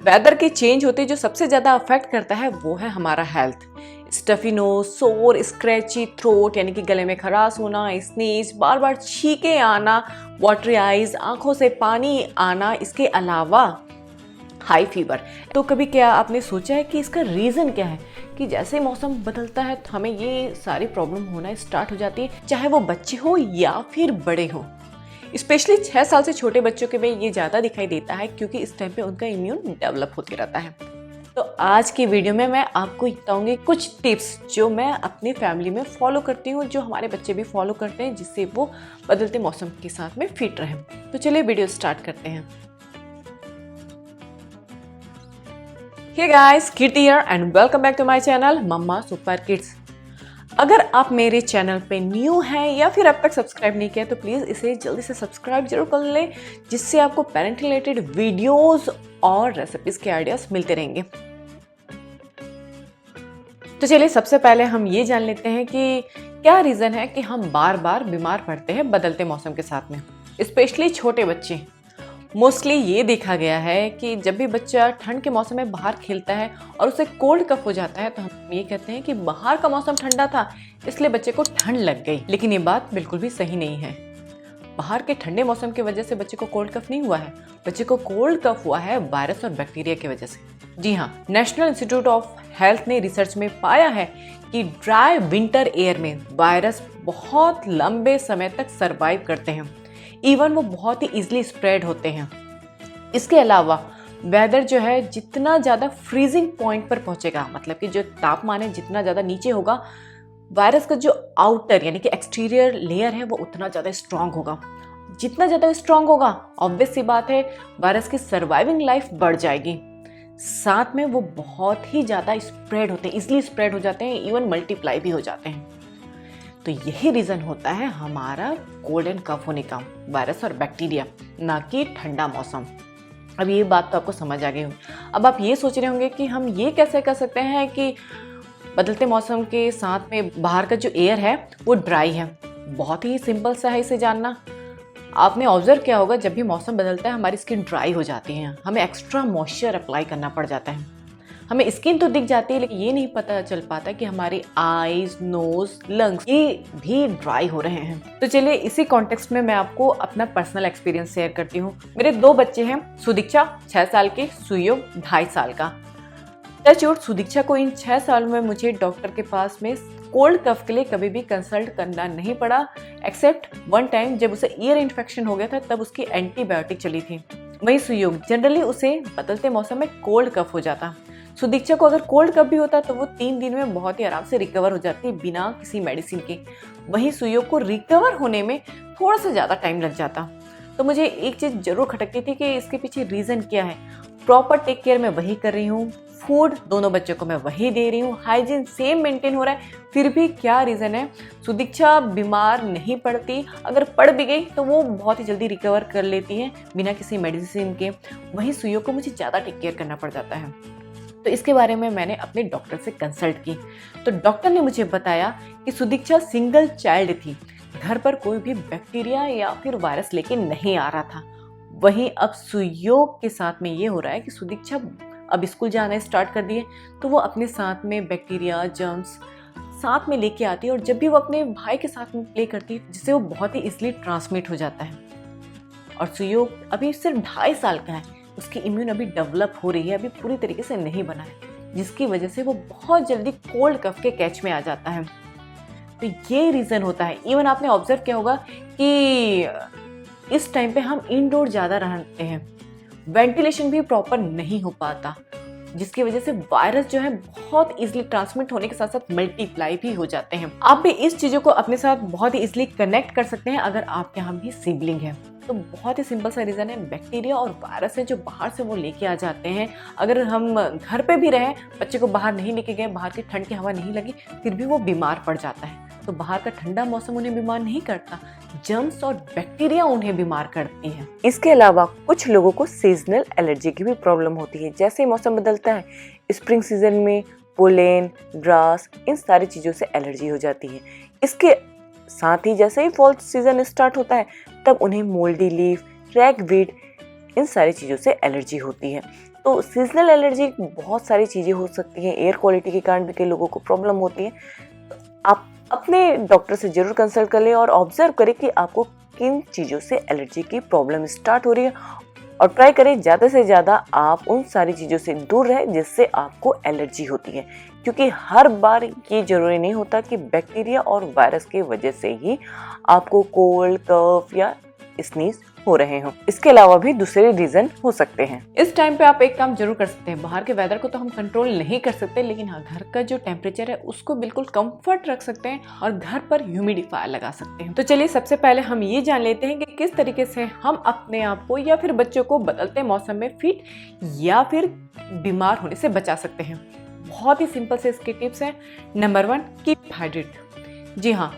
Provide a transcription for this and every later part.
Weather के change होते जो सबसे ज़्यादा अफेक्ट करता है वो है हमारा हेल्थ। स्टफी नोज, सोर, स्क्रैची थ्रोट यानी कि गले में खराश होना, स्नीज, बार बार छींके आना, वाटरी आइज, आंखों से पानी आना, इसके अलावा हाई फीवर। तो कभी क्या आपने सोचा है कि इसका रीज़न क्या है कि जैसे मौसम बदलता है तो हमें ये सारी प्रॉब्लम होना स्टार्ट हो जाती है, चाहे वो बच्चे हो या फिर बड़े हो। स्पेशली 6 साल से छोटे बच्चों के में ये ज़्यादा दिखाई देता है क्योंकि इस टाइम पे उनका इम्यून डेवलप होते रहता है। तो आज की वीडियो में मैं आपको बताऊंगी कुछ टिप्स जो मैं अपनी फैमिली में फॉलो करती हूँ, जो हमारे बच्चे भी फॉलो करते हैं, जिससे वो बदलते मौसम के साथ में फिट रहें। तो चलिए वीडियो स्टार्ट करते हैं। Hey guys, Kirti here and welcome back to my channel mamma super kids. अगर आप मेरे चैनल पे न्यू हैं या फिर अब तक सब्सक्राइब नहीं किया तो प्लीज़ इसे जल्दी से सब्सक्राइब जरूर कर लें, जिससे आपको पेरेंटिंग रिलेटेड वीडियोस और रेसिपीज के आइडियाज मिलते रहेंगे। तो चलिए सबसे पहले हम ये जान लेते हैं कि क्या रीज़न है कि हम बार बार बीमार पड़ते हैं बदलते मौसम के साथ में, स्पेशली छोटे बच्चे। मोस्टली ये देखा गया है कि जब भी बच्चा ठंड के मौसम में बाहर खेलता है और उसे कोल्ड कफ हो जाता है तो हम ये कहते हैं कि बाहर का मौसम ठंडा था इसलिए बच्चे को ठंड लग गई। लेकिन ये बात बिल्कुल भी सही नहीं है। बाहर के ठंडे मौसम की वजह से बच्चे को कोल्ड कफ नहीं हुआ है, बच्चे को कोल्ड कफ हुआ है वायरस और बैक्टीरिया की वजह से। जी हाँ, नेशनल इंस्टीट्यूट ऑफ हेल्थ ने रिसर्च में पाया है कि ड्राई विंटर एयर में वायरस बहुत लंबे समय तक सर्वाइव करते हैं, इवन वो बहुत ही इजीली स्प्रेड होते हैं। इसके अलावा वेदर जो है जितना ज़्यादा फ्रीजिंग पॉइंट पर पहुंचेगा, मतलब कि जो तापमान है जितना ज़्यादा नीचे होगा, वायरस का जो आउटर यानी कि एक्सटीरियर लेयर है वो उतना ज़्यादा स्ट्रांग होगा। जितना ज़्यादा स्ट्रांग होगा, ऑब्वियस सी बात है, वायरस की सर्वाइविंग लाइफ बढ़ जाएगी। साथ में वो बहुत ही ज़्यादा स्प्रेड होते हैं, इजिली स्प्रेड हो जाते हैं, इवन मल्टीप्लाई भी हो जाते हैं। तो यही रीज़न होता है हमारा कोल्ड एंड कफ होने का, वायरस और बैक्टीरिया, ना कि ठंडा मौसम। अब ये बात तो आपको समझ आ गई होगी। अब आप ये सोच रहे होंगे कि हम ये कैसे कर सकते हैं कि बदलते मौसम के साथ में बाहर का जो एयर है वो ड्राई है। बहुत ही सिंपल सा है इसे जानना। आपने ऑब्जर्व किया होगा जब भी मौसम बदलता है हमारी स्किन ड्राई हो जाती है, हमें एक्स्ट्रा मॉइस्चर अप्लाई करना पड़ जाता है। हमें स्किन तो दिख जाती है लेकिन ये नहीं पता चल पाता कि हमारी आईज, नोज, लंग्स ये भी ड्राई हो रहे हैं। तो चलिए इसी कॉन्टेक्स्ट में मैं आपको अपना पर्सनल एक्सपीरियंस शेयर करती हूँ। मेरे 2 बच्चे हैं, सुदीक्षा 6 साल की, सुयोग 2.5 साल का। टचवुड, सुदीक्षा को इन 6 साल में मुझे डॉक्टर के पास में कोल्ड कफ के लिए कभी भी कंसल्ट करना नहीं पड़ा, एक्सेप्ट वन टाइम जब उसे ईयर इन्फेक्शन हो गया था, तब उसकी एंटीबायोटिक चली थी। वही सुयोग, जनरली उसे बदलते मौसम में कोल्ड कफ हो जाता। सुदीक्षा को अगर कोल्ड कफ भी होता तो वो 3 दिन में बहुत ही आराम से रिकवर हो जाती बिना किसी मेडिसिन के। वहीं सुयोग को रिकवर होने में थोड़ा सा ज़्यादा टाइम लग जाता। तो मुझे एक चीज़ जरूर खटकती थी कि इसके पीछे रीज़न क्या है। प्रॉपर टेक केयर मैं वही कर रही हूँ, फूड दोनों बच्चों को मैं वही दे रही हूँ, हाइजीन सेम मेंटेन हो रहा है, फिर भी क्या रीज़न है सुदीक्षा बीमार नहीं पड़ती। अगर पड़ भी गई तो वो बहुत ही जल्दी रिकवर कर लेती है बिना किसी मेडिसिन के। वहीं सुयोग को मुझे ज़्यादा टेक केयर करना पड़ जाता है। तो इसके बारे में मैंने अपने डॉक्टर से कंसल्ट की तो डॉक्टर ने मुझे बताया कि सुदीक्षा सिंगल चाइल्ड थी, घर पर कोई भी बैक्टीरिया या फिर वायरस लेके नहीं आ रहा था। वहीं अब सुयोग के साथ में ये हो रहा है कि सुदीक्षा अब स्कूल जाना स्टार्ट कर दिए तो वो अपने साथ में बैक्टीरिया, जर्म्स साथ में लेके आती है और जब भी वो अपने भाई के साथ में प्ले करती है जिससे वो बहुत ही ईजिली ट्रांसमिट हो जाता है। और सुयोग अभी सिर्फ 2.5 साल का है, उसकी इम्यून अभी डेवलप हो रही है, अभी पूरी तरीके से नहीं बना है, जिसकी वजह से वो बहुत जल्दी कोल्ड कफ के कैच में आ जाता है। तो ये रीज़न होता है। इवन आपने ऑब्जर्व किया होगा कि इस टाइम पे हम इंडोर ज़्यादा रहते हैं, वेंटिलेशन भी प्रॉपर नहीं हो पाता, जिसकी वजह से वायरस जो है बहुत इजीली ट्रांसमिट होने के साथ साथ मल्टीप्लाई भी हो जाते हैं। आप भी इस चीज़ों को अपने साथ बहुत ही इजीली कनेक्ट कर सकते हैं अगर आपके यहाँ भी सिबलिंग है। तो बहुत ही सिंपल सा रीज़न है, बैक्टीरिया और वायरस है जो बाहर से वो लेके आ जाते हैं। अगर हम घर पे भी रहें, बच्चे को बाहर नहीं लेके गए, बाहर की ठंड की हवा नहीं लगी, फिर भी वो बीमार पड़ जाता है। तो बाहर का ठंडा मौसम उन्हें बीमार नहीं करता, जर्म्स और बैक्टीरिया उन्हें बीमार करती हैं। इसके अलावा कुछ लोगों को सीजनल एलर्जी की भी प्रॉब्लम होती है। जैसे मौसम बदलता है, स्प्रिंग सीजन में पोलेन, ग्रास, इन सारी चीज़ों से एलर्जी हो जाती है। इसके साथ ही जैसे ही फॉल सीजन स्टार्ट होता है तब उन्हें मोल्डी लीफ, रैगवीड, इन सारी चीज़ों से एलर्जी होती है। तो सीजनल एलर्जी बहुत सारी चीज़ें हो सकती हैं, एयर क्वालिटी के कारण भी कई लोगों को प्रॉब्लम होती है। आप अपने डॉक्टर से ज़रूर कंसल्ट कर लें और ऑब्जर्व करें कि आपको किन चीज़ों से एलर्जी की प्रॉब्लम स्टार्ट हो रही है, और ट्राई करें ज़्यादा से ज़्यादा आप उन सारी चीज़ों से दूर रहें जिससे आपको एलर्जी होती है, क्योंकि हर बार ये ज़रूरी नहीं होता कि बैक्टीरिया और वायरस की वजह से ही आपको कोल्ड, कफ या स्नीज हो रहे हों। इसके अलावा भी दूसरे रीजन हो सकते हैं। इस टाइम पे आप एक काम जरूर कर सकते हैं, बाहर के वेदर को तो हम कंट्रोल नहीं कर सकते, लेकिन हाँ घर का जो टेम्परेचर है उसको बिल्कुल कंफर्ट रख सकते हैं और घर पर ह्यूमिडिफायर लगा सकते हैं। तो चलिए सबसे पहले हम ये जान लेते हैं कि किस तरीके से हम अपने आप को या फिर बच्चों को बदलते मौसम में फिट या फिर बीमार होने से बचा सकते हैं। बहुत ही सिंपल से इसके टिप्स हैं। Number 1, keep hydrate. जी हाँ,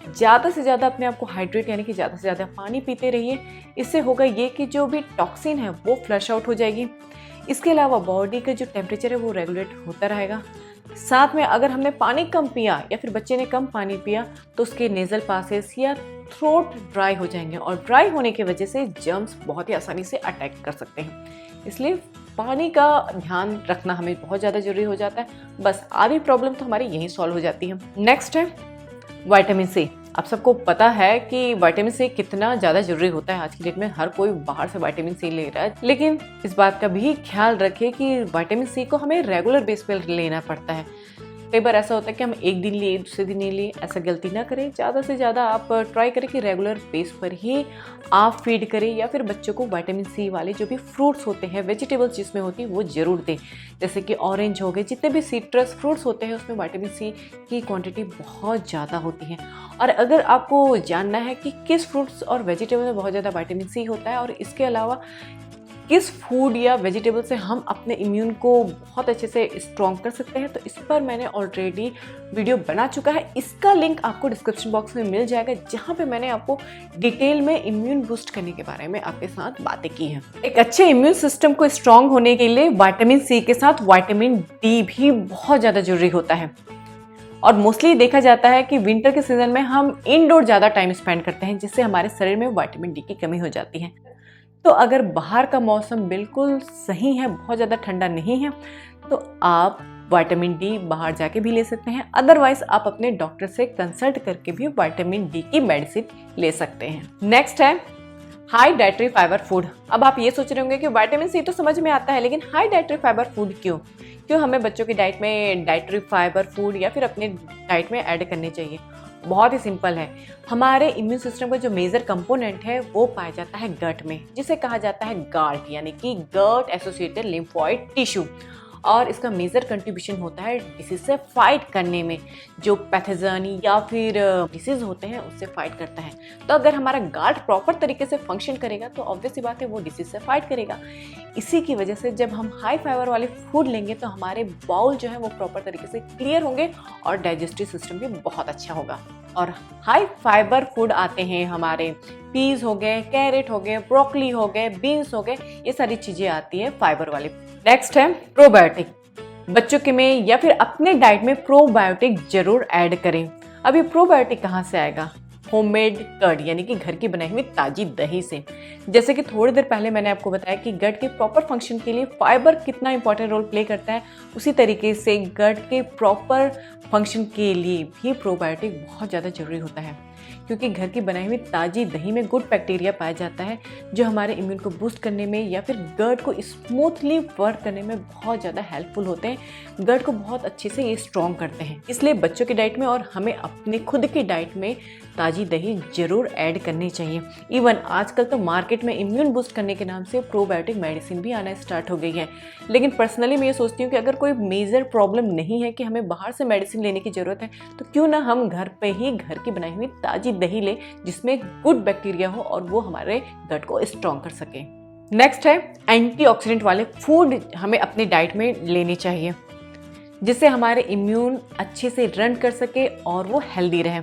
ज़्यादा से ज़्यादा अपने आप को हाइड्रेट यानी कि ज़्यादा से ज़्यादा पानी पीते रहिए। इससे होगा ये कि जो भी टॉक्सिन है वो फ्लश आउट हो जाएगी। इसके अलावा बॉडी का जो टेम्परेचर है वो रेगुलेट होता रहेगा। साथ में अगर हमने पानी कम पिया या फिर बच्चे ने कम पानी पिया तो उसके नेज़ल पासेस या थ्रोट ड्राई हो जाएंगे, और ड्राई होने की वजह से जर्म्स बहुत ही आसानी से अटैक कर सकते हैं। इसलिए पानी का ध्यान रखना हमें बहुत ज़्यादा ज़रूरी हो जाता है। बस आधी प्रॉब्लम तो हमारी यहीं सॉल्व हो जाती है। नेक्स्ट है विटामिन सी। आप सबको पता है कि विटामिन सी कितना ज़्यादा ज़रूरी होता है। आज की डेट में हर कोई बाहर से विटामिन सी ले रहा है, लेकिन इस बात का भी ख्याल रखें कि विटामिन सी को हमें रेगुलर बेस पर लेना पड़ता है। कई बार ऐसा होता है कि हम एक दिन लिए दूसरे दिन नहीं लिए, ऐसा गलती ना करें। ज़्यादा से ज़्यादा आप ट्राई करें कि रेगुलर बेस पर ही आप फीड करें, या फिर बच्चों को विटामिन सी वाले जो भी फ्रूट्स होते हैं, वेजिटेबल्स जिसमें होती है वो ज़रूर दें। जैसे कि ऑरेंज हो गए, जितने भी सिट्रस फ्रूट्स होते हैं उसमें विटामिन सी की क्वांटिटी बहुत ज़्यादा होती है। और अगर आपको जानना है कि किस फ्रूट्स और वेजिटेबल में बहुत ज़्यादा विटामिन सी होता है और इसके अलावा किस फूड या वेजिटेबल से हम अपने इम्यून को बहुत अच्छे से स्ट्रॉन्ग कर सकते हैं, तो इस पर मैंने ऑलरेडी वीडियो बना चुका है। इसका लिंक आपको डिस्क्रिप्शन बॉक्स में मिल जाएगा, जहां पे मैंने आपको डिटेल में इम्यून बूस्ट करने के बारे में आपके साथ बातें की हैं। एक अच्छे इम्यून सिस्टम को स्ट्रॉन्ग होने के लिए विटामिन सी के साथ विटामिन डी भी बहुत ज़्यादा जरूरी होता है। और मोस्टली देखा जाता है कि विंटर के सीजन में हम इंडोर ज़्यादा टाइम स्पेंड करते हैं, जिससे हमारे शरीर में विटामिन डी की कमी हो जाती है। तो अगर बाहर का मौसम बिल्कुल सही है, बहुत ज़्यादा ठंडा नहीं है, तो आप विटामिन डी बाहर जाके भी ले सकते हैं। अदरवाइज आप अपने डॉक्टर से कंसल्ट करके भी विटामिन डी की मेडिसिन ले सकते हैं। नेक्स्ट है हाई डाइटरी फाइबर फूड। अब आप ये सोच रहे होंगे कि विटामिन सी तो समझ में आता है, लेकिन हाई डाइटरी फाइबर फूड क्यों हमें बच्चों की डाइट में डाइटरी फाइबर फूड या फिर अपने डाइट में ऐड करने चाहिए? बहुत ही सिंपल है। हमारे इम्यून सिस्टम का जो मेजर कंपोनेंट है वो पाया जाता है गट में, जिसे कहा जाता है गार्ट, यानी कि गट एसोसिएटेड लिम्फोइड टिश्यू। और इसका मेजर कंट्रीब्यूशन होता है डिसीज से फाइट करने में। जो पैथोजन या फिर डिसीज होते हैं उससे फाइट करता है। तो अगर हमारा गार्ड प्रॉपर तरीके से फंक्शन करेगा तो ऑब्वियस सी बात है वो डिसीज से फाइट करेगा। इसी की वजह से जब हम हाई फाइबर वाले फूड लेंगे तो हमारे बाउल जो है वो प्रॉपर तरीके से क्लियर होंगे और डाइजेस्टिव सिस्टम भी बहुत अच्छा होगा। और हाई फाइबर फूड आते हैं हमारे पीज हो गए, कैरेट हो गए, ब्रोकली हो गए, बीन्स हो गए, ये सारी चीजें आती है फाइबर वाली। नेक्स्ट है प्रोबायोटिक। बच्चों के में या फिर अपने डाइट में प्रोबायोटिक जरूर ऐड करें। अब ये प्रोबायोटिक कहाँ से आएगा? होममेड कर्ड, यानी कि घर की बनाई हुई ताजी दही से। जैसे कि थोड़ी देर पहले मैंने आपको बताया कि गट के प्रॉपर फंक्शन के लिए फाइबर कितना इंपॉर्टेंट रोल प्ले करता है, उसी तरीके से गट के प्रॉपर फंक्शन के लिए भी प्रोबायोटिक बहुत ज़्यादा जरूरी होता है, क्योंकि घर की बनाई हुई ताज़ी दही में गुड बैक्टीरिया पाया जाता है जो हमारे इम्यून को बूस्ट करने में या फिर गट को स्मूथली वर्क करने में बहुत ज़्यादा हेल्पफुल होते हैं। गट को बहुत अच्छे से ये स्ट्रॉन्ग करते हैं। इसलिए बच्चों की डाइट में और हमें अपने खुद की डाइट में ताज़ी दही जरूर ऐड करनी चाहिए। इवन आजकल तो मार्केट में इम्यून बूस्ट करने के नाम से प्रोबायोटिक मेडिसिन भी आना स्टार्ट हो गई है। लेकिन पर्सनली मैं ये सोचती हूँ कि अगर कोई मेजर प्रॉब्लम नहीं है कि हमें बाहर से मेडिसिन लेने की ज़रूरत है, तो क्यों ना हम घर पे ही घर की बनाई हुई ताज़ी दही ले, जिसमें गुड बैक्टीरिया हो और वो हमारे गट को स्ट्रॉन्ग कर सके। नेक्स्ट है एंटीऑक्सीडेंट वाले फूड हमें अपनी डाइट में लेने चाहिए, जिससे हमारे इम्यून अच्छे से रन कर सके और वो हेल्दी रहे।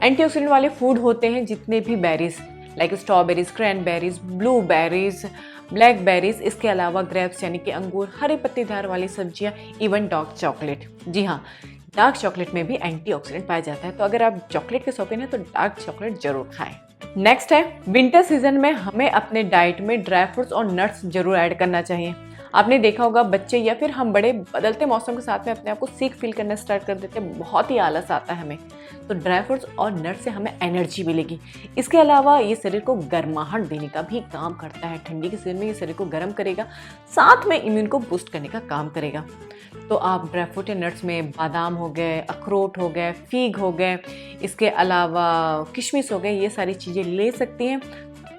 एंटीऑक्सीडेंट वाले फूड होते हैं जितने भी berries, like strawberries, cranberries, blueberries, blackberries, इसके अलावा ग्रेप्स यानी कि अंगूर, हरे पत्तेदार वाली सब्जियां, इवन डार्क चॉकलेट। जी हाँ, डार्क चॉकलेट में भी एंटीऑक्सीडेंट पाया जाता है, तो अगर आप चॉकलेट के शौकीन हैं तो डार्क चॉकलेट जरूर खाएं। नेक्स्ट है विंटर सीजन में हमें अपने डाइट में ड्राई फ्रूट्स और नट्स जरूर ऐड करना चाहिए। आपने देखा होगा बच्चे या फिर हम बड़े बदलते मौसम के साथ में अपने आप को सीक फील करना स्टार्ट कर देते हैं, बहुत ही आलस आता है हमें। तो ड्राई फ्रूट्स और नट्स से हमें एनर्जी मिलेगी। इसके अलावा ये शरीर को गर्माहट देने का भी काम करता है। ठंडी के सीजन में ये शरीर को गर्म करेगा, साथ में इम्यून को बूस्ट करने का काम करेगा। तो आप ड्राई फ्रूट या नट्स में बादाम हो गए, अखरोट हो गए, फीग हो गए, इसके अलावा किशमिश हो गए, ये सारी चीज़ें ले सकती हैं।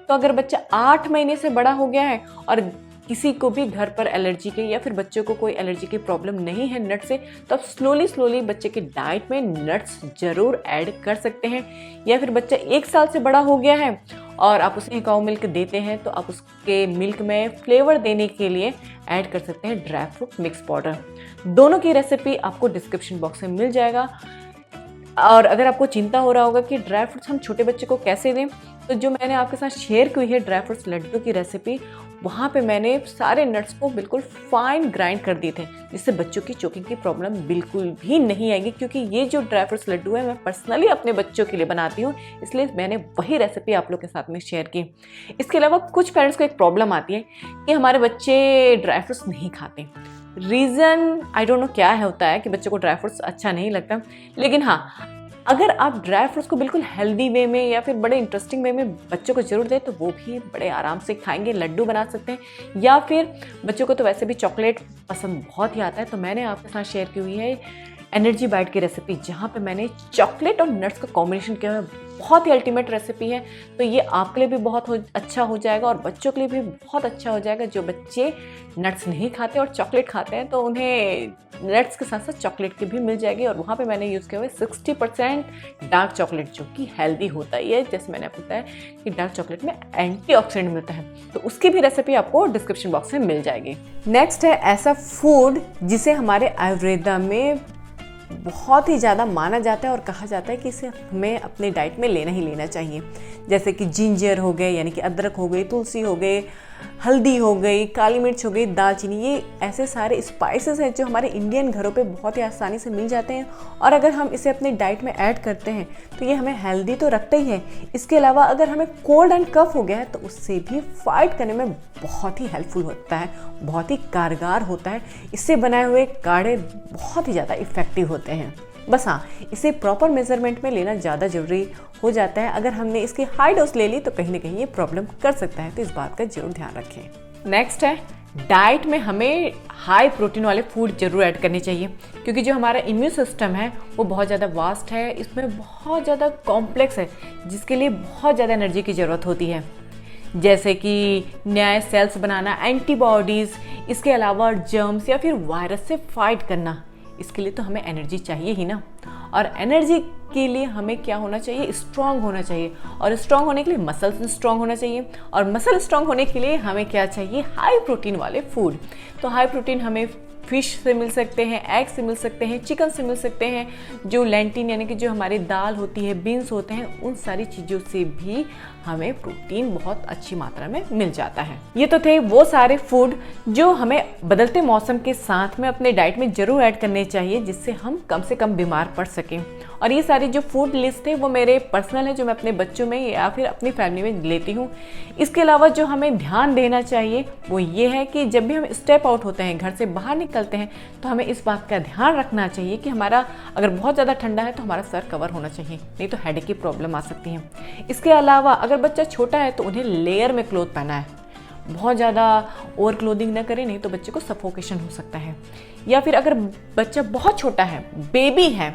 तो अगर बच्चा 8 महीने से बड़ा हो गया है और किसी को भी घर पर एलर्जी के या फिर बच्चों को कोई एलर्जी की प्रॉब्लम नहीं है नट से, तो आप स्लोली बच्चे के डाइट में नट्स जरूर ऐड कर सकते हैं। या फिर बच्चा 1 साल से बड़ा हो गया है और आप उसे काऊ मिल्क देते हैं, तो आप उसके मिल्क में फ्लेवर देने के लिए ऐड कर सकते हैं ड्राई फ्रूट मिक्स पाउडर। दोनों की रेसिपी आपको डिस्क्रिप्शन बॉक्स में मिल जाएगा। और अगर आपको चिंता हो रहा होगा कि ड्राई फ्रूट्स हम छोटे बच्चे को कैसे दें, तो जो मैंने आपके साथ शेयर की है ड्राई फ्रूट्स लड्डू की रेसिपी, वहाँ पे मैंने सारे नट्स को बिल्कुल फाइन ग्राइंड कर दिए थे, जिससे बच्चों की चोकिंग की प्रॉब्लम बिल्कुल भी नहीं आएगी। क्योंकि ये जो ड्राई फ्रूट्स लड्डू है मैं पर्सनली अपने बच्चों के लिए बनाती हूँ, इसलिए मैंने वही रेसिपी आप लोग के साथ में शेयर की। इसके अलावा कुछ पेरेंट्स को एक प्रॉब्लम आती है कि हमारे बच्चे ड्राई फ्रूट्स नहीं खाते। रीज़न आई डोंट नो क्या है, होता है कि बच्चों को ड्राई फ्रूट्स अच्छा नहीं लगता। लेकिन हाँ, अगर आप ड्राई फ्रूट्स को बिल्कुल हेल्दी वे में या फिर बड़े इंटरेस्टिंग वे में बच्चों को जरूर दें, तो वो भी बड़े आराम से खाएंगे। लड्डू बना सकते हैं, या फिर बच्चों को तो वैसे भी चॉकलेट पसंद बहुत ही आता है, तो मैंने आपके साथ शेयर की हुई है एनर्जी बाइट की रेसिपी, जहाँ पे मैंने चॉकलेट और नट्स का कॉम्बिनेशन किया है। बहुत ही अल्टीमेट रेसिपी है, तो ये आपके लिए भी बहुत अच्छा हो जाएगा और बच्चों के लिए भी बहुत अच्छा हो जाएगा। जो बच्चे नट्स नहीं खाते और चॉकलेट खाते हैं, तो उन्हें नट्स के साथ साथ चॉकलेट की भी मिल जाएगी। और वहाँ पे मैंने यूज़ किया हुआ है 60% डार्क चॉकलेट, जो कि हेल्दी होता ही है। जैसे मैंने आपको बताया कि डार्क चॉकलेट में एंटीऑक्सीडेंट मिलता है, तो उसकी भी रेसिपी आपको डिस्क्रिप्शन बॉक्स में मिल जाएगी। नेक्स्ट है ऐसा फूड जिसे हमारे आयुर्वेदा में बहुत ही ज़्यादा माना जाता है और कहा जाता है कि इसे हमें अपने डाइट में लेना ही लेना चाहिए। जैसे कि जिंजर हो गए, यानी कि अदरक हो गई, तुलसी हो गए, हल्दी हो गई, काली मिर्च हो गई, दालचीनी, ये ऐसे सारे स्पाइसेस हैं जो हमारे इंडियन घरों पे बहुत ही आसानी से मिल जाते हैं। और अगर हम इसे अपने डाइट में ऐड करते हैं तो ये हमें हेल्दी तो रखता ही है, इसके अलावा अगर हमें कोल्ड एंड कफ हो गया है तो उससे भी फाइट करने में बहुत ही हेल्पफुल होता है, बहुत ही कारगर होता है। इससे बनाए हुए काढ़े बहुत ही ज़्यादा इफ़ेक्टिव होते हैं। बस हाँ, इसे प्रॉपर मेजरमेंट में लेना ज़्यादा ज़रूरी हो जाता है। अगर हमने इसकी हाई डोज ले ली तो कहीं ना कहीं ये प्रॉब्लम कर सकता है, तो इस बात का जरूर ध्यान रखें। नेक्स्ट है, डाइट में हमें हाई प्रोटीन वाले फूड जरूर ऐड करने चाहिए, क्योंकि जो हमारा इम्यून सिस्टम है वो बहुत ज़्यादा वास्ट है, इसमें बहुत ज़्यादा कॉम्प्लेक्स है, जिसके लिए बहुत ज़्यादा एनर्जी की ज़रूरत होती है। जैसे कि नए सेल्स बनाना, एंटीबॉडीज़, इसके अलावा जर्म्स या फिर वायरस से फाइट करना, इसके लिए तो हमें एनर्जी चाहिए ही ना। और एनर्जी के लिए हमें क्या होना चाहिए, स्ट्रांग होना चाहिए। और स्ट्रांग होने के लिए मसल्स स्ट्रांग होना चाहिए, और मसल स्ट्रांग होने के लिए हमें क्या चाहिए, हाई प्रोटीन वाले फूड। तो हाई प्रोटीन हमें फिश से मिल सकते हैं, एग से मिल सकते हैं, चिकन से मिल सकते हैं, जो लेंटिन यानी कि जो हमारी दाल होती है, बीन्स होते हैं, उन सारी चीज़ों से भी हमें प्रोटीन बहुत अच्छी मात्रा में मिल जाता है। ये तो थे वो सारे फूड जो हमें बदलते मौसम के साथ में अपने डाइट में जरूर ऐड करने चाहिए, जिससे हम कम से कम बीमार पड़ सकें। और ये सारी जो फूड लिस्ट है वो मेरे पर्सनल है, जो मैं अपने बच्चों में या फिर अपनी फैमिली में लेती हूँ। इसके अलावा जो हमें ध्यान देना चाहिए वो ये है कि जब भी हम स्टेप आउट होते हैं, घर से बाहर निकलते हैं, तो हमें इस बात का ध्यान रखना चाहिए कि हमारा अगर बहुत ज़्यादा ठंडा है तो हमारा सर कवर होना चाहिए, नहीं तो हेडेक की प्रॉब्लम आ सकती है। इसके अलावा अगर बच्चा छोटा है तो उन्हें लेयर में क्लोथ पहना है, बहुत ज़्यादा ओवर क्लोथिंग न करें, नहीं तो बच्चे को सफोकेशन हो सकता है। या फिर अगर बच्चा बहुत छोटा है, बेबी है,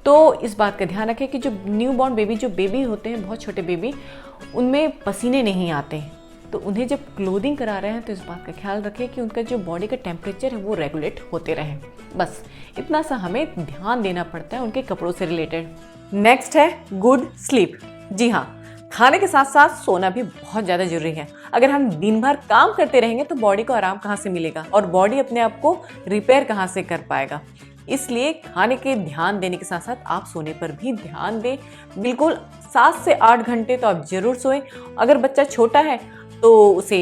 तो इस बात का ध्यान रखें कि जो न्यू बॉर्न बेबी, जो बेबी होते हैं, बहुत छोटे बेबी, उनमें पसीने नहीं आते, तो उन्हें जब क्लोथिंग करा रहे हैं तो इस बात का ख्याल रखें कि उनका जो बॉडी का टेम्परेचर है वो रेगुलेट होते रहे। बस इतना सा हमें ध्यान देना पड़ता है उनके कपड़ों से रिलेटेड। नेक्स्ट है गुड स्लीप। जी हाँ, खाने के साथ साथ सोना भी बहुत ज़्यादा जरूरी है। अगर हम दिन भर काम करते रहेंगे तो बॉडी को आराम कहाँ से मिलेगा, और बॉडी अपने आप को रिपेयर कहाँ से कर पाएगा। इसलिए खाने के ध्यान देने के साथ साथ आप सोने पर भी ध्यान दें। बिल्कुल 7 से 8 घंटे तो आप जरूर सोएं। अगर बच्चा छोटा है तो उसे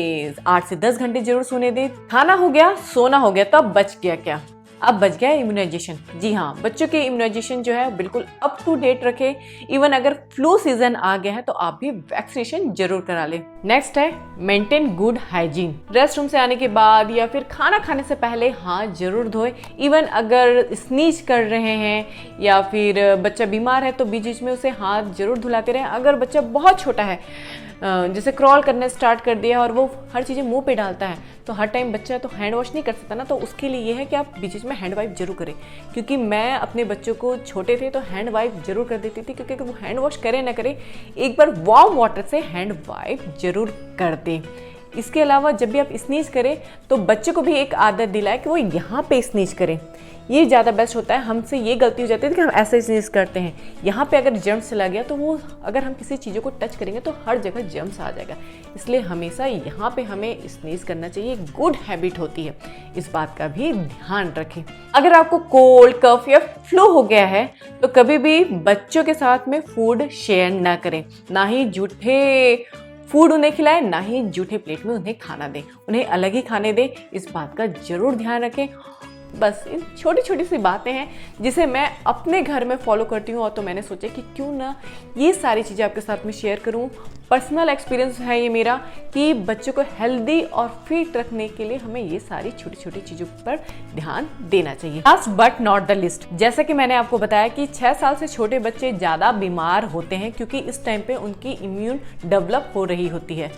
8 से 10 घंटे जरूर सोने दें। खाना हो गया, सोना हो गया, तो अब बच गया क्या? अब बच गया इम्यूनाइजेशन। जी हाँ, बच्चों के इम्यूनाइजेशन जो है बिल्कुल अप टू डेट रखें। इवन अगर फ्लू सीजन आ गया है तो आप भी वैक्सीनेशन जरूर करा लें। नेक्स्ट है maintain good hygiene. Rest room से आने के बाद या फिर खाना खाने से पहले हाथ जरूर धोएं। इवन अगर स्नीज कर रहे हैं या फिर बच्चा बीमार है तो बीच बीच में उसे हाथ जरूर धुलाते रहें। अगर बच्चा बहुत छोटा है, जैसे क्रॉल करना स्टार्ट कर दिया और वो हर चीज़ें मुंह पे डालता है, तो हर टाइम बच्चा तो हैंड वॉश नहीं कर सकता ना, तो उसके लिए ये है कि आप बीच बीच में हैंड वाइप जरूर करें। क्योंकि मैं अपने बच्चों को छोटे थे तो हैंड वाइप जरूर कर देती थी, क्योंकि वो हैंड वॉश करें ना करें एक बार वार्म वाटर से हैंड वाइप जरूर कर दें। इसके अलावा जब भी आप स्नीज करें तो बच्चे को भी एक आदत दिलाएं कि वो यहाँ पे स्नीज करें। ये ज़्यादा बेस्ट होता है। हमसे ये गलती हो जाती है कि हम ऐसे स्नीज करते हैं, यहाँ पे अगर जर्म्स चला गया तो वो अगर हम किसी चीज़ों को टच करेंगे तो हर जगह जर्म्स आ जाएगा। इसलिए हमेशा यहाँ पे हमें स्नीज करना चाहिए, गुड हैबिट होती है, इस बात का भी ध्यान रखें। अगर आपको कोल्ड, कफ या फ्लू हो गया है तो कभी भी बच्चों के साथ में फूड शेयर ना करें, ना ही जूठे फूड उन्हें खिलाएं, ना ही जूठे प्लेट में उन्हें खाना दें, उन्हें अलग ही खाने दें। इस बात का जरूर ध्यान रखें। बस इन छोटी छोटी सी बातें हैं जिसे मैं अपने घर में फॉलो करती हूँ, और तो मैंने सोचा कि क्यों ना ये सारी चीज़ें आपके साथ में शेयर करूँ। पर्सनल एक्सपीरियंस है ये मेरा कि बच्चों को हेल्दी और फिट रखने के लिए हमें ये सारी छोटी छोटी चीज़ों पर ध्यान देना चाहिए। Last but not the list, जैसा कि मैंने आपको बताया कि 6 साल से छोटे बच्चे ज़्यादा बीमार होते हैं, क्योंकि इस टाइम पे उनकी इम्यून डेवलप हो रही होती है।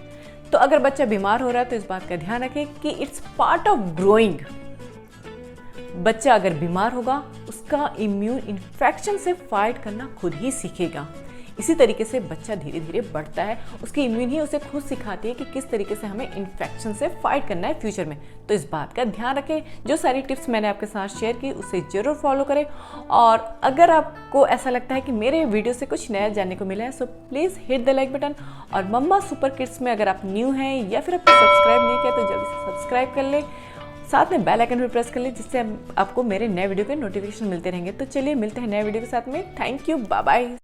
तो अगर बच्चा बीमार हो रहा है तो इस बात का ध्यान रखें कि इट्स पार्ट ऑफ ग्रोइंग। बच्चा अगर बीमार होगा उसका इम्यून इन्फेक्शन से फाइट करना खुद ही सीखेगा। इसी तरीके से बच्चा धीरे धीरे बढ़ता है, उसकी इम्यून ही उसे खुद सिखाती है कि किस तरीके से हमें इन्फेक्शन से फाइट करना है फ्यूचर में। तो इस बात का ध्यान रखें। जो सारी टिप्स मैंने आपके साथ शेयर की उसे ज़रूर फॉलो करें। और अगर आपको ऐसा लगता है कि मेरे वीडियो से कुछ नया जानने को मिला है so please hit the like button. और मम्मा सुपर किड्स में अगर आप न्यू हैं या फिर आपने सब्सक्राइब नहीं किया तो जल्दी से सब्सक्राइब कर लें, साथ में बेल आइकन भी प्रेस कर लें, जिससे आपको मेरे नए वीडियो के नोटिफिकेशन मिलते रहेंगे। तो चलिए मिलते हैं नए वीडियो के साथ में। Thank you, bye bye.